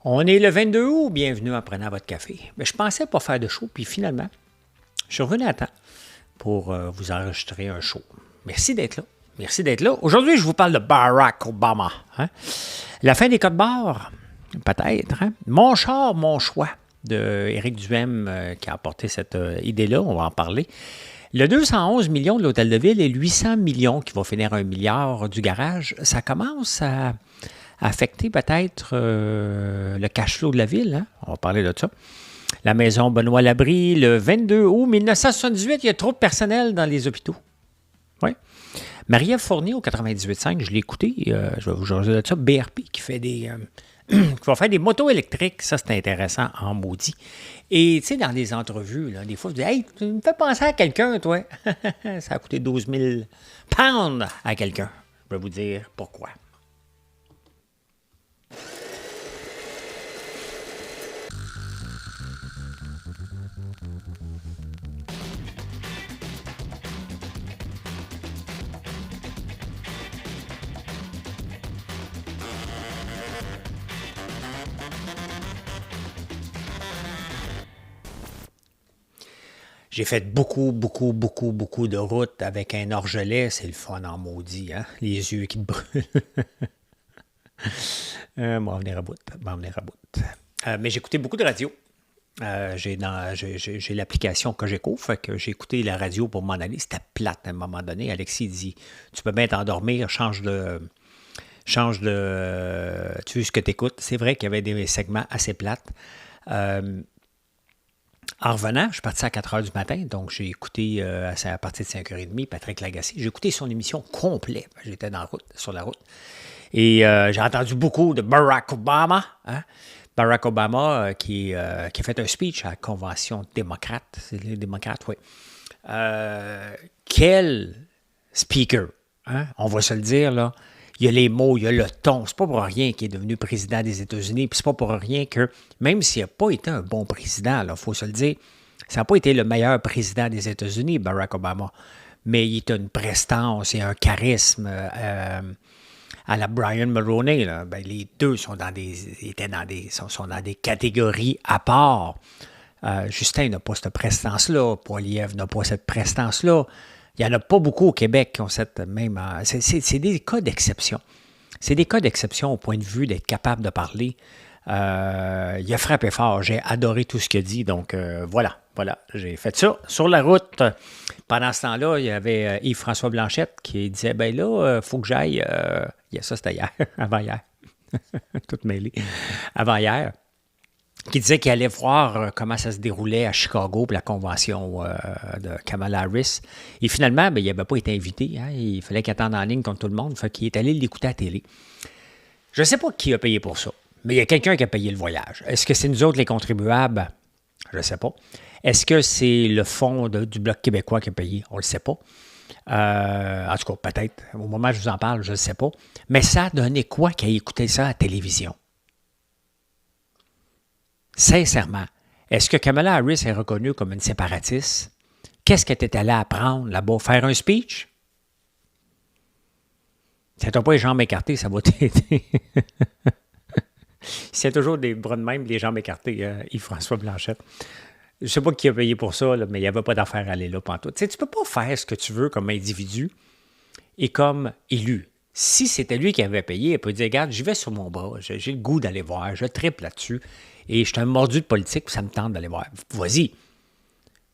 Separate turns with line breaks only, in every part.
On est le 22 août, bienvenue en prenant votre café. Mais je pensais pas faire de show, puis finalement, je suis revenu à temps pour vous enregistrer un show. Merci d'être là. Merci d'être là. Aujourd'hui, je vous parle de Barack Obama. Hein? La fin des codes barres, peut-être. Hein? Mon char, mon choix de Éric Duhem qui a apporté cette idée-là. On va en parler. Le 211 millions de l'Hôtel de Ville et le 800 millions qui va finir 1 milliard du garage, ça commence à affecter peut-être le cash flow de la ville. Hein? On va parler de ça. La maison Benoît Labrie, le 22 août 1978, il y a trop de personnel dans les hôpitaux. Oui. Marie-Ève Fournier au 98.5, je l'ai écouté, je vais vous jaser de ça. BRP qui fait des... qui va faire des motos électriques, ça c'est intéressant en maudit. Et tu sais, dans les entrevues, là, des fois, vous dites « Hey, tu me fais penser à quelqu'un, toi. » Ça a coûté 12 000 pounds à quelqu'un. Je vais vous dire pourquoi. J'ai fait beaucoup de routes avec un orgelet. C'est le fun en maudit, hein? Les yeux qui te brûlent. M'en venir à bout. Mais j'ai écouté beaucoup de radio. J'ai l'application Cogeco, fait que j'ai écouté la radio pour m'en aller. C'était plate à un moment donné. Alexis dit, tu peux bien t'endormir, change de... Tu veux ce que tu écoutes. C'est vrai qu'il y avait des segments assez plates. En revenant, je suis parti à 4 h du matin, donc j'ai écouté à partir de 5 h 30 Patrick Lagacé. J'ai écouté son émission complète. J'étais sur la route. Et j'ai entendu beaucoup de Barack Obama. Hein? Barack Obama qui a fait un speech à la Convention démocrate. C'est les démocrates, oui. Quel speaker. Hein? On va se le dire, là. Il y a les mots, il y a le ton. C'est pas pour rien qu'il est devenu président des États-Unis. Puis c'est pas pour rien que, même s'il n'a pas été un bon président, il faut se le dire, ça n'a pas été le meilleur président des États-Unis, Barack Obama. Mais il a une prestance et un charisme à la Brian Mulroney. Là. Ben, les deux sont dans des catégories à part. Justin n'a pas cette prestance-là. Poilievre n'a pas cette prestance-là. Il n'y en a pas beaucoup au Québec qui ont cette même... C'est des cas d'exception. C'est des cas d'exception au point de vue d'être capable de parler. Il a frappé fort. J'ai adoré tout ce qu'il a dit. Donc, voilà. J'ai fait ça sur la route. Pendant ce temps-là, il y avait Yves-François Blanchette qui disait, ben là, il faut que j'aille... ça, c'était hier. Avant-hier. Tout mêlé. Avant-hier. Qui disait qu'il allait voir comment ça se déroulait à Chicago pour la convention de Kamala Harris. Et finalement, il n'avait pas été invité. Hein? Il fallait qu'il attende en ligne comme tout le monde. Fait qu'il est allé l'écouter à la télé. Je ne sais pas qui a payé pour ça, mais il y a quelqu'un qui a payé le voyage. Est-ce que c'est nous autres, les contribuables? Je ne sais pas. Est-ce que c'est le fonds du Bloc québécois qui a payé? On ne le sait pas. En tout cas, peut-être. Au moment où je vous en parle, je ne le sais pas. Mais ça a donné quoi qu'il ait écouté ça à la télévision? Sincèrement, est-ce que Kamala Harris est reconnue comme une séparatiste? Qu'est-ce qu'elle était allée apprendre là-bas? Faire un speech? Si tu n'as pas les jambes écartées, ça va t'aider. C'est toujours des bras de même, les jambes écartées, Yves-François Blanchette. Je ne sais pas qui a payé pour ça, là, mais il n'y avait pas d'affaire à aller là pantoute. Tu ne peux pas faire ce que tu veux comme individu et comme élu. Si c'était lui qui avait payé, il peut dire, regarde, j'y vais sur mon bras, j'ai le goût d'aller voir, je triple là-dessus. Et je suis un mordu de politique, puis ça me tente d'aller voir. Vas-y.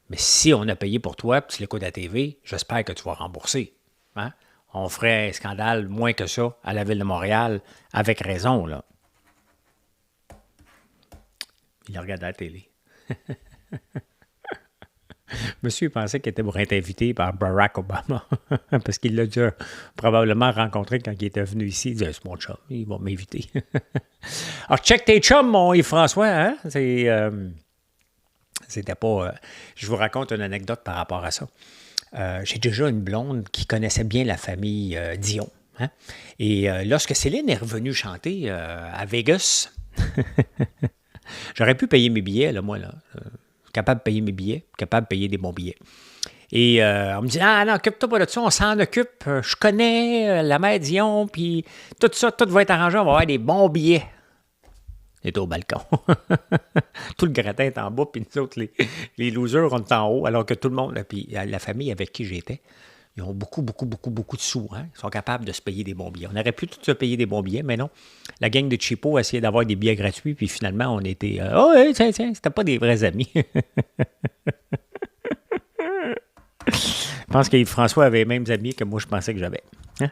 Mais si on a payé pour toi, puis tu l'écoutes à la TV, j'espère que tu vas rembourser. Hein? On ferait un scandale moins que ça à la Ville de Montréal, avec raison, là. Il a regardé à la télé. Monsieur pensait qu'il était pour être invité par Barack Obama, parce qu'il l'a déjà probablement rencontré quand il était venu ici. Il disait, c'est mon chum, il va m'inviter. Alors, check tes chums, mon Yves-François, hein? C'était pas... je vous raconte une anecdote par rapport à ça. J'ai déjà une blonde qui connaissait bien la famille Dion. Hein? Et lorsque Céline est revenue chanter à Vegas, j'aurais pu payer mes billets, là, moi, là. Capable de payer mes billets, capable de payer des bons billets. Et on me dit, ah non, occupe-toi pas de ça, on s'en occupe. Je connais la mère Dion, puis tout ça, tout va être arrangé, on va avoir des bons billets. On était au balcon. Tout le gratin est en bas, puis nous autres, les losers, on est en haut, alors que tout le monde, puis la famille avec qui j'étais, ils ont beaucoup, beaucoup, beaucoup, beaucoup de sous. Hein? Ils sont capables de se payer des bons billets. On aurait pu tous se payer des bons billets, mais non. La gang de cheapos a essayé d'avoir des billets gratuits, puis finalement, on était... oh, ouais, tiens, c'était pas des vrais amis. Je pense que Yves-François avait les mêmes amis que moi, je pensais que j'avais. Hein?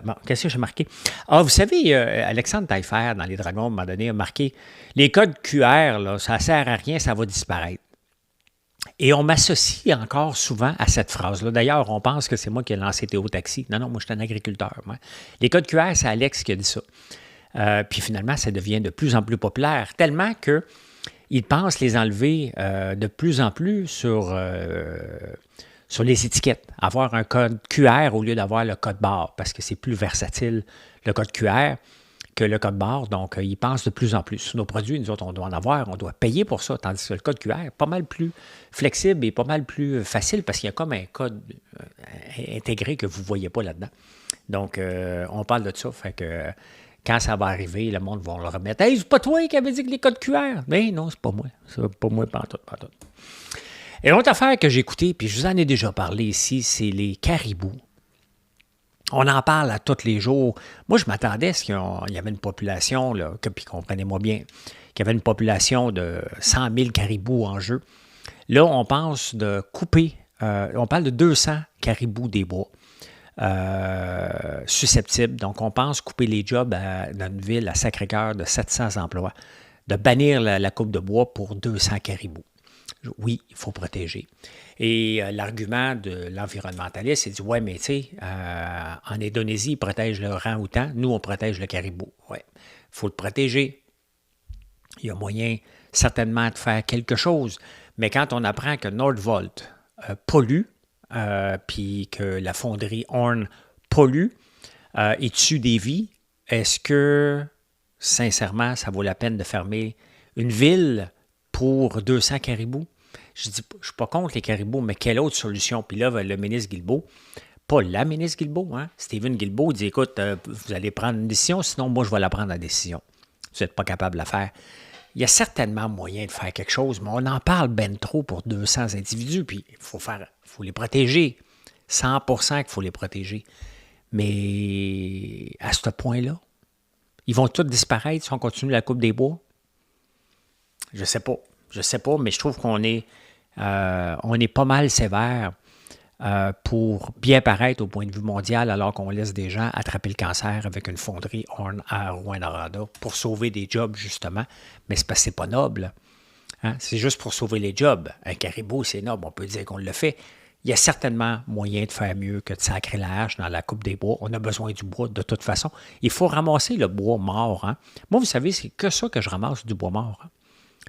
Bon, qu'est-ce que j'ai marqué? Ah, vous savez, Alexandre Taillefer, dans Les Dragons, à un moment donné, a marqué les codes QR, là, ça ne sert à rien, ça va disparaître. Et on m'associe encore souvent à cette phrase-là. D'ailleurs, on pense que c'est moi qui ai lancé Théo Taxi. Non, moi, je suis un agriculteur. Moi. Les codes QR, c'est Alex qui a dit ça. Puis finalement, ça devient de plus en plus populaire, tellement qu'ils pensent les enlever de plus en plus sur les étiquettes. Avoir un code QR au lieu d'avoir le code barre, parce que c'est plus versatile, le code QR, que le code barre. Donc, ils pensent de plus en plus. Sur nos produits, nous autres, on doit en avoir, on doit payer pour ça, tandis que le code QR est pas mal plus flexible et pas mal plus facile parce qu'il y a comme un code intégré que vous ne voyez pas là-dedans. Donc, on parle de ça, fait que quand ça va arriver, le monde va le remettre. « Hey, c'est pas toi qui avais dit que les codes QR? » Mais non, c'est pas moi. C'est pas moi, pantoute. Et l'autre affaire que j'ai écoutée, puis je vous en ai déjà parlé ici, c'est les caribous. On en parle à tous les jours. Moi, je m'attendais à ce qu'il y avait une population, là, puis comprenez-moi bien, qu'il y avait une population de 100 000 caribous en jeu. Là, on pense de couper, on parle de 200 caribous des bois susceptibles. Donc, on pense couper les jobs dans une ville à Sacré-Cœur de 700 emplois, de bannir la coupe de bois pour 200 caribous. Oui, il faut protéger. Et l'argument de l'environnementaliste, c'est dit, ouais, mais tu sais, en Indonésie, ils protègent le orang-outan, nous, on protège le caribou. Oui, il faut le protéger. Il y a moyen, certainement, de faire quelque chose. Mais quand on apprend que Nordvolt pollue, puis que la fonderie Horn pollue et tue des vies, est-ce que, sincèrement, ça vaut la peine de fermer une ville pour 200 caribous? Je ne suis pas contre les caribous, mais quelle autre solution? Puis là, le ministre Guilbeault, pas la ministre Guilbeault, hein? Stephen Guilbeault dit, écoute, vous allez prendre une décision, sinon moi, je vais la prendre la décision. Vous n'êtes pas capable de la faire. Il y a certainement moyen de faire quelque chose, mais on en parle ben trop pour 200 individus, puis il faut les protéger. 100% qu'il faut les protéger. Mais à ce point-là, ils vont tous disparaître si on continue la coupe des bois? Je sais pas, mais je trouve qu'on est pas mal sévère pour bien paraître au point de vue mondial alors qu'on laisse des gens attraper le cancer avec une fonderie Horn à Rouyn-Noranda pour sauver des jobs, justement. Mais c'est parce que c'est pas noble. Hein? C'est juste pour sauver les jobs. Un caribou, c'est noble, on peut dire qu'on le fait. Il y a certainement moyen de faire mieux que de sacrer la hache dans la coupe des bois. On a besoin du bois de toute façon. Il faut ramasser le bois mort. Hein? Moi, vous savez, c'est que ça que je ramasse du bois mort. Hein?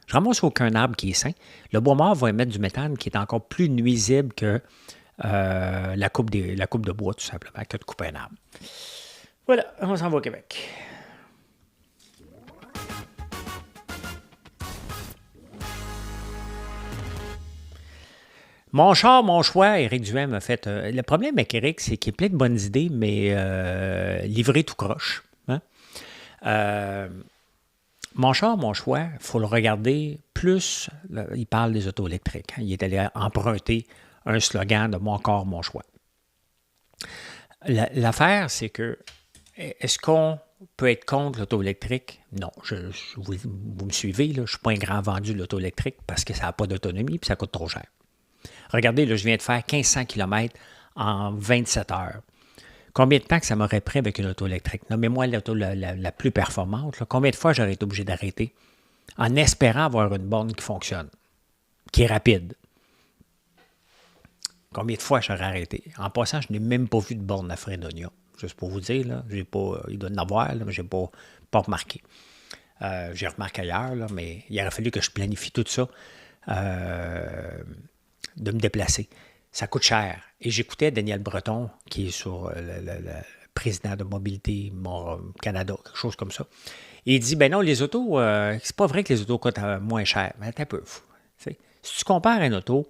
Je ramasse aucun arbre qui est sain. Le bois mort va émettre du méthane qui est encore plus nuisible que la coupe de bois, tout simplement, que de couper un arbre. Voilà, on s'en va au Québec. Mon char, mon choix, Éric Duhem a fait... le problème avec Éric, c'est qu'il a plein de bonnes idées, mais livré tout croche. Hein? Mon char, mon choix, il faut le regarder plus... il parle des autos électriques. Hein? Il est allé emprunter un slogan de « Mon corps, mon choix ». L'affaire, c'est que... Est-ce qu'on peut être contre l'auto électrique? Non. Vous me suivez, là, je ne suis pas un grand vendu de l'auto électrique parce que ça n'a pas d'autonomie et ça coûte trop cher. Regardez, là, je viens de faire 1500 km en 27 heures. Combien de temps que ça m'aurait pris avec une auto électrique? Nommez-moi l'auto la plus performante. Là. Combien de fois j'aurais été obligé d'arrêter en espérant avoir une borne qui fonctionne, qui est rapide? Combien de fois j'aurais arrêté? En passant, je n'ai même pas vu de borne à Fredonia. Juste pour vous dire, là, j'ai pas, il doit en avoir, là, mais je n'ai pas remarqué. J'ai remarqué ailleurs, là, mais il aurait fallu que je planifie tout ça, de me déplacer. Ça coûte cher. Et j'écoutais Daniel Breton, qui est sur le président de Mobilité Canada, quelque chose comme ça. Et il dit, ben non, les autos, c'est pas vrai que les autos coûtent moins cher. Mais attends un peu. Si tu compares une auto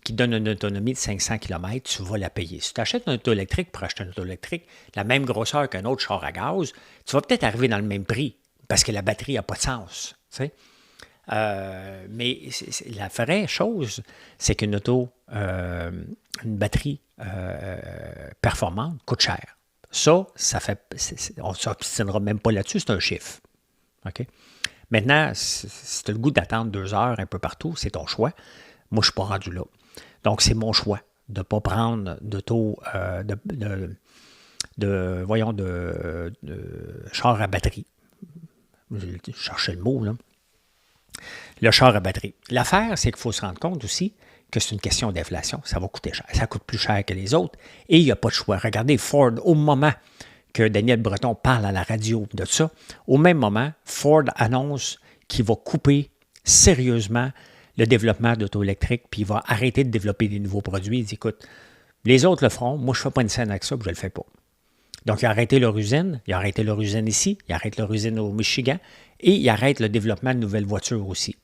qui qui donne une autonomie de 500 km, tu vas la payer. Si tu achètes un auto électrique pour acheter un auto électrique, la même grosseur qu'un autre char à gaz, tu vas peut-être arriver dans le même prix parce que la batterie n'a pas de sens. Tu sais. Mais la vraie chose, c'est qu'une auto, une batterie performante coûte cher. Ça fait. On ne s'obstinera même pas là-dessus, c'est un chiffre. OK? Maintenant, si tu as le goût d'attendre 2 heures un peu partout, c'est ton choix. Moi, je ne suis pas rendu là. Donc, c'est mon choix de ne pas prendre d'auto, de char à batterie. Je cherchais le mot, là. Le char à batterie. L'affaire, c'est qu'il faut se rendre compte aussi que c'est une question d'inflation. Ça va coûter cher. Ça coûte plus cher que les autres. Et il n'y a pas de choix. Regardez, Ford, au moment que Daniel Breton parle à la radio de ça, au même moment, Ford annonce qu'il va couper sérieusement le développement d'auto électriques, puis il va arrêter de développer des nouveaux produits. Il dit, écoute, les autres le feront, moi je ne fais pas une scène avec ça, puis je ne le fais pas. Donc, il a arrêté leur usine ici, il arrête leur usine au Michigan, et il arrête le développement de nouvelles voitures aussi.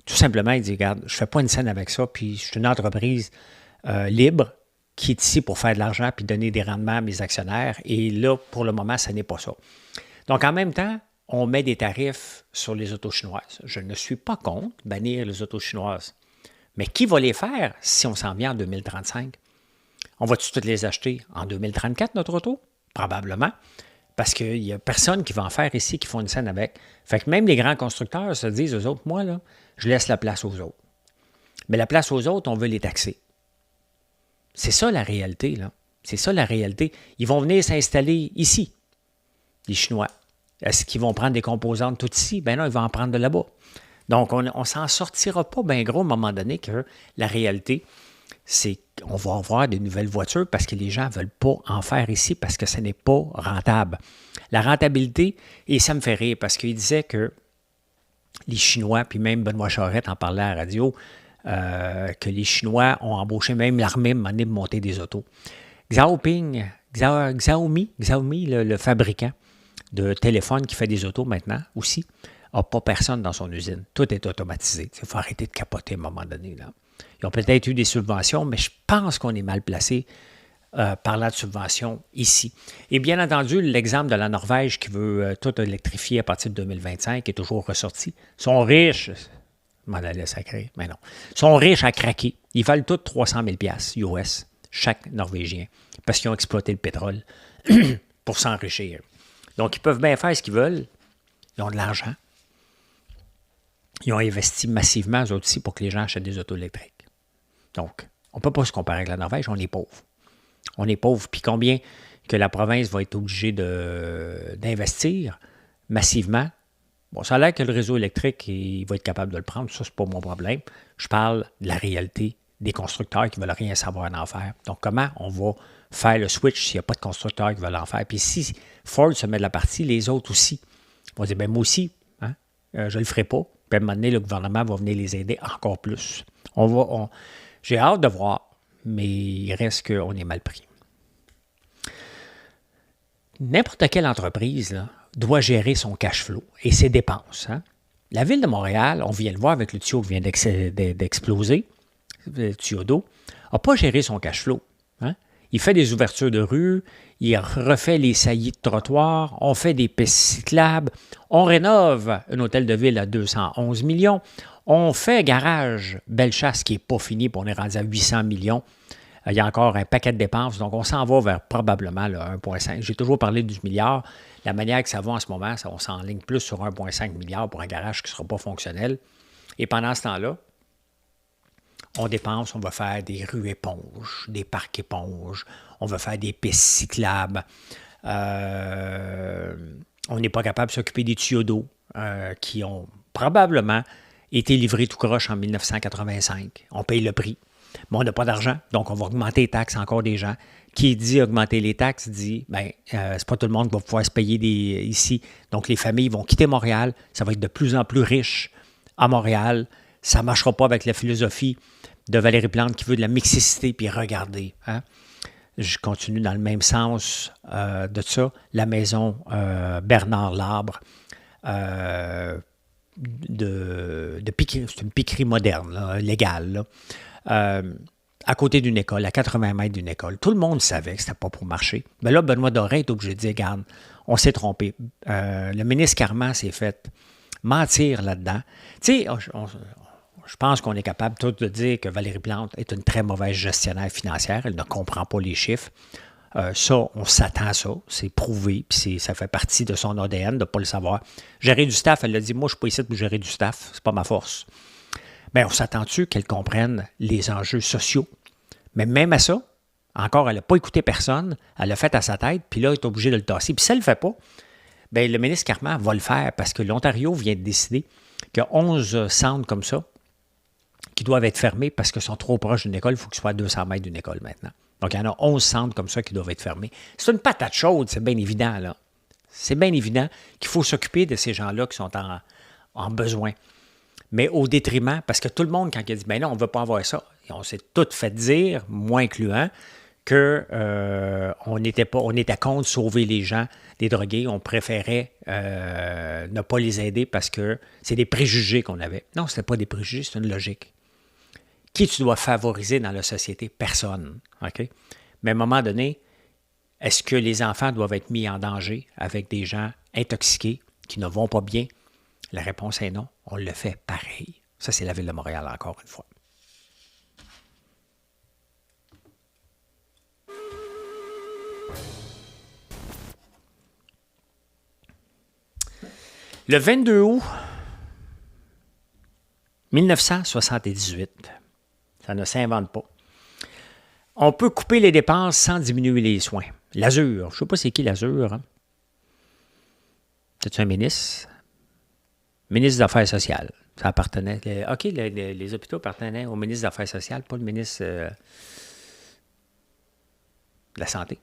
Tout simplement, il dit, regarde, je ne fais pas une scène avec ça, puis je suis une entreprise libre qui est ici pour faire de l'argent puis donner des rendements à mes actionnaires, et là, pour le moment, ce n'est pas ça. Donc, en même temps, on met des tarifs sur les autos chinoises. Je ne suis pas contre bannir les autos chinoises. Mais qui va les faire si on s'en vient en 2035? On va-tu toutes les acheter en 2034, notre auto? Probablement. Parce qu'il n'y a personne qui va en faire ici, qui font une scène avec. Fait que même les grands constructeurs se disent, eux autres, moi, là, je laisse la place aux autres. Mais la place aux autres, on veut les taxer. C'est ça la réalité, là. C'est ça la réalité. Ils vont venir s'installer ici, les Chinois. Est-ce qu'ils vont prendre des composantes tout ici? Ben non, ils vont en prendre de là-bas. Donc, on ne s'en sortira pas bien gros à un moment donné que la réalité, c'est qu'on va avoir des nouvelles voitures parce que les gens ne veulent pas en faire ici parce que ce n'est pas rentable. La rentabilité, et ça me fait rire parce qu'il disait que les Chinois, puis même Benoît Charette en parlait à la radio, que les Chinois ont embauché même l'armée pour monter des autos. Xiaomi, le fabricant de téléphone qui fait des autos maintenant aussi, n'a pas personne dans son usine. Tout est automatisé. Il faut arrêter de capoter à un moment donné, là. Ils ont peut-être eu des subventions, mais je pense qu'on est mal placé parlant de subventions ici. Et bien entendu, l'exemple de la Norvège qui veut tout électrifier à partir de 2025 est toujours ressorti. Ils sont riches. Je m'en allais sacré, mais non. Ils sont riches à craquer. Ils valent tous 300 000 US, chaque Norvégien, parce qu'ils ont exploité le pétrole pour s'enrichir. Donc, ils peuvent bien faire ce qu'ils veulent. Ils ont de l'argent. Ils ont investi massivement, eux aussi, pour que les gens achètent des autos électriques. Donc, on ne peut pas se comparer avec la Norvège, on est pauvre. On est pauvre. Puis combien que la province va être obligée d'investir massivement? Bon, ça a l'air que le réseau électrique, il va être capable de le prendre. Ça, c'est pas mon problème. Je parle de la réalité des constructeurs qui ne veulent rien savoir d'en faire. Donc, comment on va faire le switch s'il n'y a pas de constructeurs qui veulent en faire? Puis si Ford se met de la partie, les autres aussi vont dire, bien, moi aussi, hein, je ne le ferai pas. Puis à un moment donné, le gouvernement va venir les aider encore plus. J'ai hâte de voir, mais il reste qu'on est mal pris. N'importe quelle entreprise là, doit gérer son cash flow et ses dépenses. Hein? La Ville de Montréal, on vient le voir avec le tuyau qui vient d'exploser, le tuyau d'eau, n'a pas géré son cash flow. Hein? Il fait des ouvertures de rue, il refait les saillies de trottoirs, on fait des pistes cyclables, on rénove un hôtel de ville à 211 millions, on fait garage Bellechasse qui n'est pas fini, puis on est rendu à 800 millions. Il y a encore un paquet de dépenses, donc on s'en va vers probablement le 1,5. J'ai toujours parlé du milliard. La manière que ça va en ce moment, on s'enligne plus sur 1,5 milliard pour un garage qui ne sera pas fonctionnel. Et pendant ce temps-là, on dépense, on va faire des rues éponges, des parcs éponges, on va faire des pistes cyclables. On n'est pas capable de s'occuper des tuyaux d'eau qui ont probablement été livrés tout croche en 1985. On paye le prix. Mais on n'a pas d'argent, donc on va augmenter les taxes encore des gens. Qui dit augmenter les taxes dit, c'est pas tout le monde qui va pouvoir se payer ici. Donc les familles vont quitter Montréal, ça va être de plus en plus riche à Montréal. Ça ne marchera pas avec la philosophie de Valérie Plante qui veut de la mixicité, puis regardez. Hein? Je continue dans le même sens de ça. La maison Bernard Labre, de piquerie, c'est une piquerie moderne, là, légale, là. à côté d'une école, à 80 mètres d'une école. Tout le monde savait que ce n'était pas pour marcher. Mais là, Benoît Doré est obligé de dire, regarde, on s'est trompé. Le ministre Carman s'est fait mentir là-dedans. Tu sais, je pense qu'on est capable tous de dire que Valérie Plante est une très mauvaise gestionnaire financière. Elle ne comprend pas les chiffres. Ça, on s'attend à ça. C'est prouvé. Puis ça fait partie de son ADN de ne pas le savoir. Gérer du staff, elle a dit, moi, je ne suis pas ici pour gérer du staff. C'est pas ma force. Mais on s'attend-tu qu'elle comprenne les enjeux sociaux? Mais même à ça, encore, elle n'a pas écouté personne. Elle l'a fait à sa tête, puis là, elle est obligée de le tasser. Puis si elle ne le fait pas, bien, le ministre Carman va le faire parce que l'Ontario vient de décider qu'il y a 11 centres comme ça qui doivent être fermés parce qu'ils sont trop proches d'une école. Il faut qu'ils soient à 200 mètres d'une école maintenant. Donc, il y en a 11 centres comme ça qui doivent être fermés. C'est une patate chaude, c'est bien évident, là. C'est bien évident qu'il faut s'occuper de ces gens-là qui sont en besoin. Mais au détriment, parce que tout le monde, quand il a dit « ben non, on ne veut pas avoir ça », on s'est tout fait dire, moi incluant, qu'on était contre sauver les gens des drogués. On préférait ne pas les aider parce que c'est des préjugés qu'on avait. Non, ce n'était pas des préjugés, c'est une logique. Qui tu dois favoriser dans la société? Personne. OK? Mais à un moment donné, est-ce que les enfants doivent être mis en danger avec des gens intoxiqués qui ne vont pas bien? La réponse est non. On le fait pareil. Ça, c'est la Ville de Montréal, encore une fois. Le 22 août 1978, ça ne s'invente pas. On peut couper les dépenses sans diminuer les soins. L'Azur, je ne sais pas c'est qui l'Azur. Hein? C'est un ministre? Ministre des Affaires sociales. Ça appartenait. Les hôpitaux appartenaient au ministre des Affaires sociales, pas le ministre de la Santé.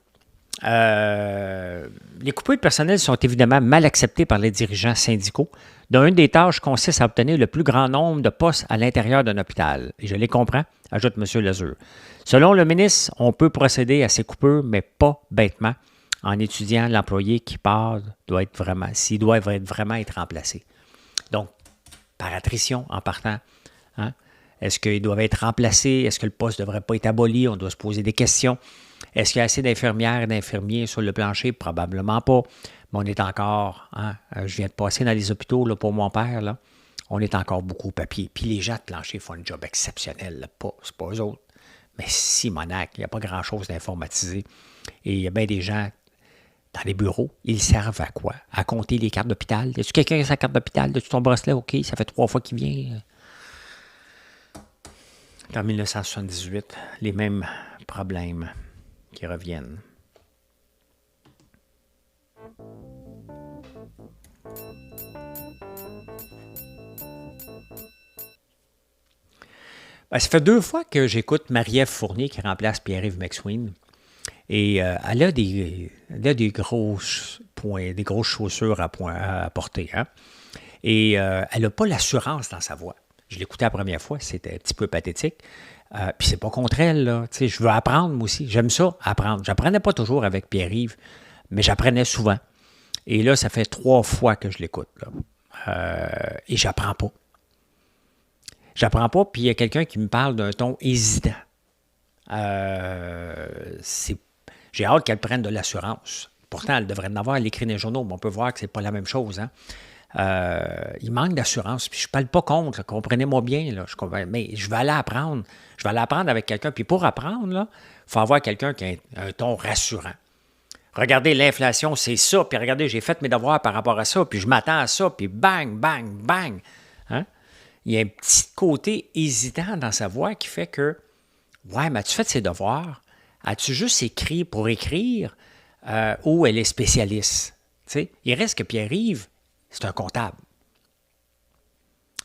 Les coupures de personnel sont évidemment mal acceptées par les dirigeants syndicaux, dont une des tâches consiste à obtenir le plus grand nombre de postes à l'intérieur d'un hôpital. Et je les comprends, ajoute M. Lazur. Selon le ministre, on peut procéder à ces coupures, mais pas bêtement, en étudiant l'employé qui part s'il doit vraiment être remplacé. Donc, par attrition en partant, hein? Est-ce qu'ils doivent être remplacés? Est-ce que le poste ne devrait pas être aboli? On doit se poser des questions. Est-ce qu'il y a assez d'infirmières et d'infirmiers sur le plancher? Probablement pas. Mais on est encore, hein, je viens de passer dans les hôpitaux là, pour mon père, là, on est encore beaucoup au papier. Puis les gens de plancher font un job exceptionnel. Là, c'est pas eux autres. Mais Simonac, il n'y a pas grand-chose d'informatisé. Et il y a bien des gens dans les bureaux, ils servent à quoi? À compter les cartes d'hôpital. Y a-tu quelqu'un qui a sa carte d'hôpital? As-tu ton bracelet? OK, ça fait 3 fois qu'il vient. En 1978, les mêmes problèmes qui reviennent. Ben, ça fait 2 fois que j'écoute Marie-Ève Fournier qui remplace Pierre-Yves McSween. Et elle a des grosses chaussures à porter. Hein? Et elle n'a pas l'assurance dans sa voix. Je l'écoutais la première fois, c'était un petit peu pathétique. Puis c'est pas contre elle, là. Tu sais, je veux apprendre, moi aussi. J'aime ça, apprendre. J'apprenais pas toujours avec Pierre-Yves, mais j'apprenais souvent. Et là, ça fait 3 fois que je l'écoute, là. Et j'apprends pas. J'apprends pas, puis il y a quelqu'un qui me parle d'un ton hésitant. J'ai hâte qu'elle prenne de l'assurance. Pourtant, elle devrait en avoir, elle écrit dans les journaux, mais on peut voir que c'est pas la même chose. Hein? Il manque d'assurance. Puis je ne parle pas contre, là, comprenez-moi bien. Là, mais je vais aller apprendre. Je vais aller apprendre avec quelqu'un. Puis pour apprendre, il faut avoir quelqu'un qui a un ton rassurant. Regardez, l'inflation, c'est ça. Puis regardez, j'ai fait mes devoirs par rapport à ça. Puis je m'attends à ça. Puis bang, bang, bang. Hein? Il y a un petit côté hésitant dans sa voix qui fait que ouais, mais as-tu fait ses devoirs? As-tu juste écrit pour écrire ou elle est spécialiste? T'sais? Il reste que Pierre-Yves, c'est un comptable.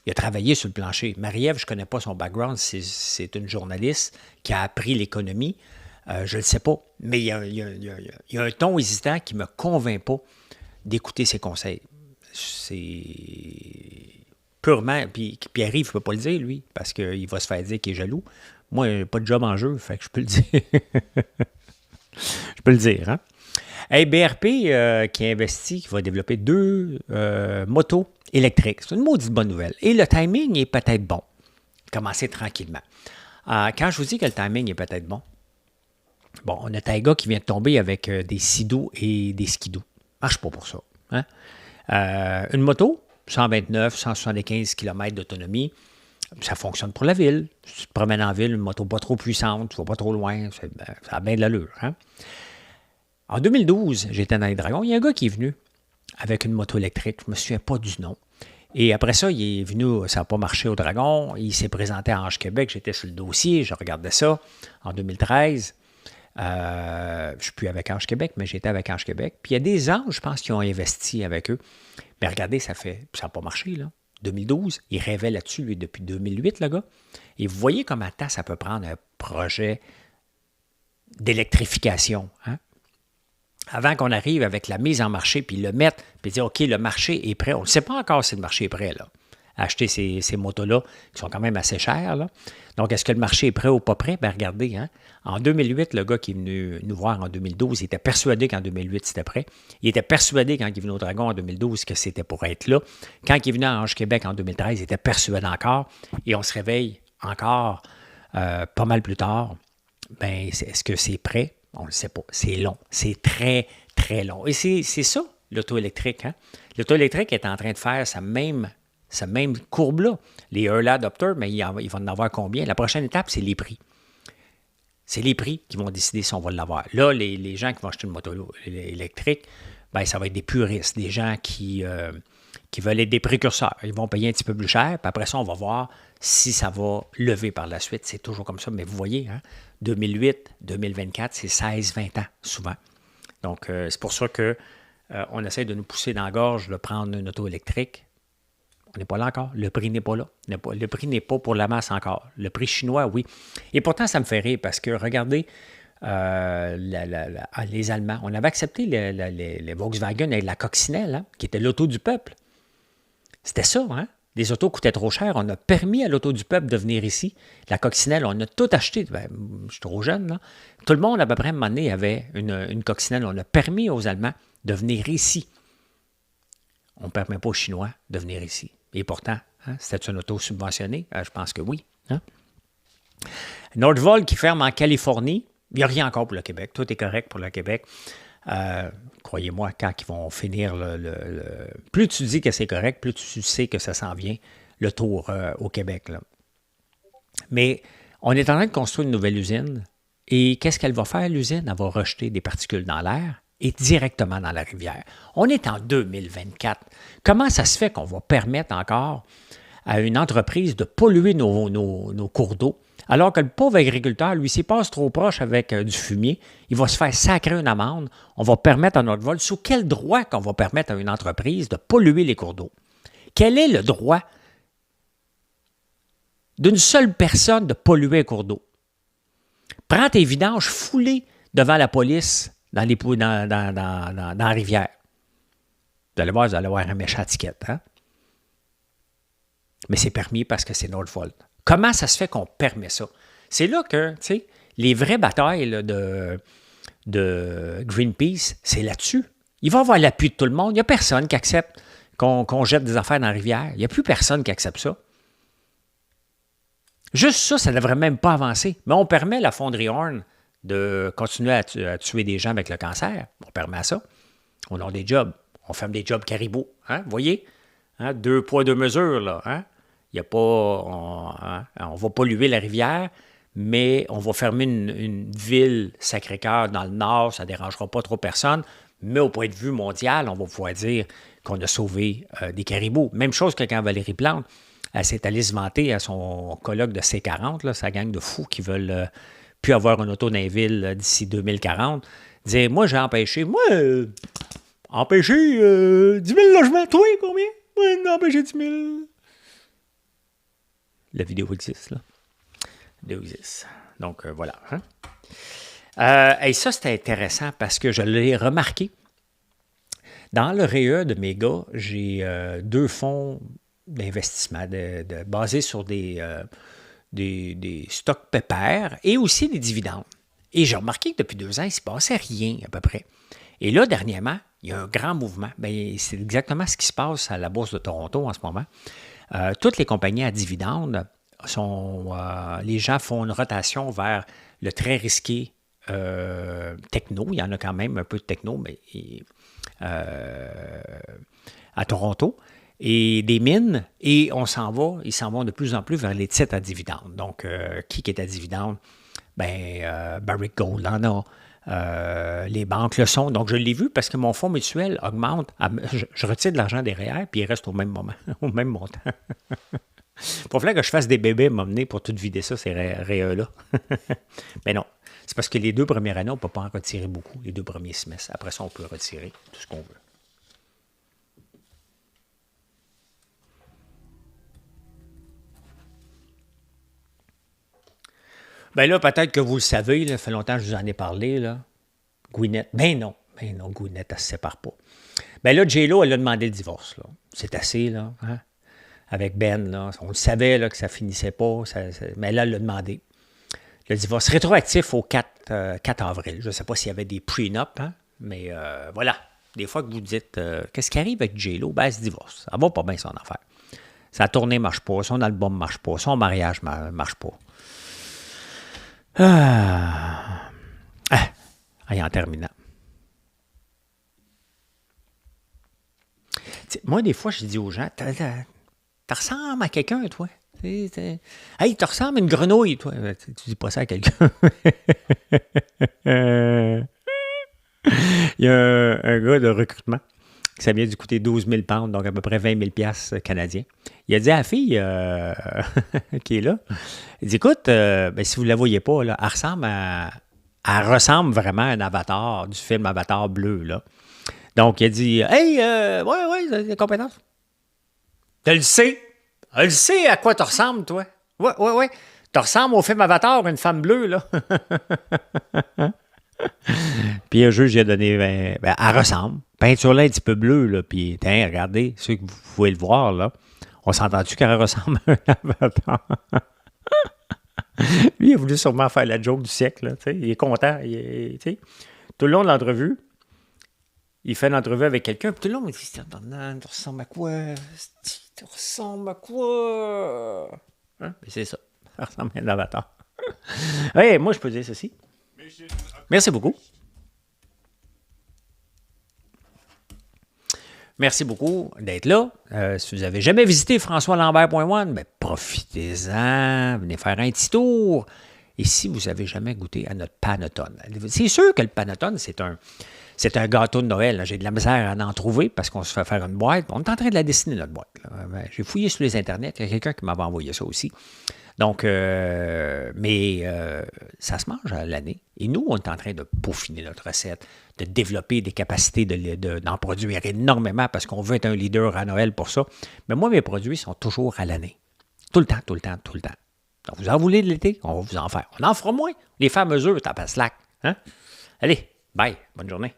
Il a travaillé sur le plancher. Marie-Ève, je ne connais pas son background. C'est une journaliste qui a appris l'économie. Je ne le sais pas. Mais il y a un ton hésitant qui ne me convainc pas d'écouter ses conseils. C'est purement... Puis Pierre-Yves ne peut pas le dire, lui, parce qu'il va se faire dire qu'il est jaloux. Moi, il n'y a pas de job en jeu, fait que je peux le dire. Je peux le dire, hein? Hey, BRP qui investit, qui va développer 2 motos électriques. C'est une maudite bonne nouvelle. Et le timing est peut-être bon. Commencer tranquillement. Quand je vous dis que le timing est peut-être bon, bon, on a Taiga qui vient de tomber avec des Sido et des Skido. Marche pas pour ça. Hein? Une moto, 129, 175 km d'autonomie, ça fonctionne pour la ville. Si tu te promènes en ville, une moto pas trop puissante, tu vas pas trop loin, ça a bien de l'allure. Hein? En 2012, j'étais dans les Dragons, il y a un gars qui est venu avec une moto électrique, je ne me souviens pas du nom. Et après ça, il est venu, ça n'a pas marché au Dragon, il s'est présenté à Ange-Québec, j'étais sur le dossier, je regardais ça en 2013. Je ne suis plus avec Ange-Québec, mais j'étais avec Ange-Québec. Puis il y a des gens, je pense, qui ont investi avec eux. Mais regardez, ça n'a pas marché, là. 2012, il rêvait là-dessus, lui, depuis 2008, le gars. Et vous voyez comment ça peut prendre un projet d'électrification. Hein? Avant qu'on arrive avec la mise en marché, puis le mettre, puis dire, OK, le marché est prêt. On ne sait pas encore si le marché est prêt, là. Acheter ces motos-là, qui sont quand même assez chères, là. Donc, est-ce que le marché est prêt ou pas prêt? Bien, regardez, hein. En 2008, le gars qui est venu nous voir en 2012, il était persuadé qu'en 2008, c'était prêt. Il était persuadé, quand il est venu au Dragon en 2012, que c'était pour être là. Quand il est venu à Ange-Québec en 2013, il était persuadé encore. Et on se réveille encore pas mal plus tard. Bien, est-ce que c'est prêt? On ne le sait pas. C'est long. C'est très, très long. Et c'est ça, l'auto électrique. Hein? L'auto électrique est en train de faire sa même courbe-là. Les early adopters, mais il va en avoir combien? La prochaine étape, c'est les prix. C'est les prix qui vont décider si on va l'avoir. Là, les gens qui vont acheter une moto électrique, bien, ça va être des puristes, des gens qui veulent être des précurseurs. Ils vont payer un petit peu plus cher, puis après ça, on va voir si ça va lever par la suite. C'est toujours comme ça, mais vous voyez, hein, 2008, 2024, c'est 16-20 ans, souvent. Donc, c'est pour ça qu'on essaie de nous pousser dans la gorge de prendre une auto électrique. On n'est pas là encore. Le prix n'est pas là. Le prix n'est pas pour la masse encore. Le prix chinois, oui. Et pourtant, ça me fait rire parce que, regardez, les Allemands, on avait accepté les Volkswagen avec la coccinelle, hein, qui était l'auto du peuple. C'était ça, hein? Les autos coûtaient trop cher. On a permis à l'auto du peuple de venir ici. La coccinelle, on a tout acheté. Ben, je suis trop jeune, là. Tout le monde, à peu près, à un moment donné, avait une coccinelle. On a permis aux Allemands de venir ici. On ne permet pas aux Chinois de venir ici. Et pourtant, hein, c'était une auto subventionnée? Je pense que oui. Hein? Nordvolt qui ferme en Californie. Il n'y a rien encore pour le Québec. Tout est correct pour le Québec. Croyez-moi, quand ils vont finir plus tu dis que c'est correct, plus tu sais que ça s'en vient, le tour au Québec. Là. Mais on est en train de construire une nouvelle usine. Et qu'est-ce qu'elle va faire, l'usine? Elle va rejeter des particules dans l'air et directement dans la rivière. On est en 2024. Comment ça se fait qu'on va permettre encore à une entreprise de polluer nos cours d'eau, alors que le pauvre agriculteur, lui, s'il passe trop proche avec du fumier, il va se faire sacrer une amende. On va permettre à notre vol, sous quel droit qu'on va permettre à une entreprise de polluer les cours d'eau? Quel est le droit d'une seule personne de polluer un cours d'eau? Prends tes vidanges, fous-les devant la police dans la rivière. Vous allez voir un méchant ticket. Hein? Mais c'est permis parce que c'est Nordvolt. Comment ça se fait qu'on permet ça? C'est là que, tu sais, les vraies batailles là, de Greenpeace, c'est là-dessus. Il va y avoir l'appui de tout le monde. Il n'y a personne qui accepte qu'on jette des affaires dans la rivière. Il n'y a plus personne qui accepte ça. Juste ça ne devrait même pas avancer. Mais on permet à la fonderie Horn de continuer à tuer des gens avec le cancer. On permet ça. On a des jobs. On ferme des jobs caribou. Hein? Vous voyez? Hein? 2 poids, 2 mesures, là. Hein? Il y a pas, on va polluer la rivière, mais on va fermer une ville, Sacré-Cœur, dans le nord. Ça ne dérangera pas trop personne. Mais au point de vue mondial, on va pouvoir dire qu'on a sauvé des caribous. Même chose que quand Valérie Plante, elle s'est allée se vanter à son colloque de C40, là, sa gang de fous qui veulent plus avoir une auto dans les villes d'ici 2040. Dire, moi, j'ai empêché, 10 000 logements. Toi, combien? Moi, j'ai empêché 10 000. La vidéo existe, là. La vidéo existe. Donc, voilà. Hein? Et ça, c'était intéressant parce que je l'ai remarqué. Dans le REE de mes gars, j'ai 2 fonds d'investissement basés sur des stocks pépères et aussi des dividendes. Et j'ai remarqué que depuis 2 ans, il ne se passait rien à peu près. Et là, dernièrement, il y a un grand mouvement. Bien, c'est exactement ce qui se passe à la Bourse de Toronto en ce moment. Toutes les compagnies à dividendes les gens font une rotation vers le très risqué techno. Il y en a quand même un peu de techno, mais à Toronto. Et des mines, et ils s'en vont de plus en plus vers les titres à dividendes. Donc, qui est à dividendes? Barrick Gold en a. Les banques le sont. Donc, je l'ai vu parce que mon fonds mutuel augmente. Je retire de l'argent derrière, puis il reste au même moment, au même montant. Pour falloir que je fasse des bébés m'emmener pour tout vider ça, ces REA-là. Mais non, c'est parce que les 2 premières années, on ne peut pas en retirer beaucoup, les 2 premiers semestres. Après ça, on peut retirer tout ce qu'on veut. Ben là, peut-être que vous le savez, là, ça fait longtemps que je vous en ai parlé, là. Gwyneth, ben non, Gwyneth, elle ne se sépare pas. Ben là, J-Lo, elle a demandé le divorce, là. C'est assez, là, hein? Avec Ben, là. On le savait, là, que ça finissait pas, mais là, elle l'a demandé. Le divorce rétroactif au 4 avril. Je ne sais pas s'il y avait des prenups, hein? Mais voilà. Des fois que vous dites, qu'est-ce qui arrive avec J-Lo? Ben, elle se divorce. Ça va pas bien, son affaire. Sa tournée ne marche pas, son album ne marche pas, son mariage ne marche pas. Allez, en terminant. T'sais, moi, des fois, je dis aux gens, tu ressembles à quelqu'un, toi. Hey, tu ressembles à une grenouille, toi. Tu dis pas ça à quelqu'un. Il y a un gars de recrutement qui ça vient du coûter 12 000 pounds, donc à peu près 20 000 piastres canadiens. Il a dit à la fille qui est là, il dit, écoute, si vous ne la voyez pas, là, elle ressemble vraiment à un avatar du film Avatar bleu, là. Donc, il a dit, hey, ouais, c'est compétence. Tu le sais. Tu le sais à quoi tu ressembles, toi. Ouais. Tu ressembles au film Avatar, une femme bleue, là. Puis un juge, j'ai donné, elle ressemble. Peinture là un petit peu bleue, là. Puis, regardez, ceux que vous pouvez le voir, là. On s'entend-tu qu'elle ressemble à un avatar? Lui, il a voulu sûrement faire la joke du siècle, là. Il est content. Tout le long de l'entrevue, il fait une entrevue avec quelqu'un, puis tout le long, il dit, tu ressembles à quoi? Tu ressembles à quoi? Hein? Mais c'est ça. Ça ressemble à un avatar. Hey, moi, je peux dire ceci. Merci beaucoup. Merci beaucoup d'être là. Si vous n'avez jamais visité françoislambert.one, ben profitez-en, venez faire un petit tour. Et si vous n'avez jamais goûté à notre panettone, c'est sûr que le panettone, c'est un gâteau de Noël. Là. J'ai de la misère à en trouver parce qu'on se fait faire une boîte. On est en train de la dessiner, notre boîte. J'ai fouillé sur les internets. Il y a quelqu'un qui m'avait envoyé ça aussi. Donc, ça se mange à l'année. Et nous, on est en train de peaufiner notre recette, de développer des capacités d'en produire énormément parce qu'on veut être un leader à Noël pour ça. Mais moi, mes produits sont toujours à l'année. Tout le temps. Donc, vous en voulez de l'été? On va vous en faire. On en fera moins. Les fameux œufs, t'as pas slack. Hein? Allez, bye. Bonne journée.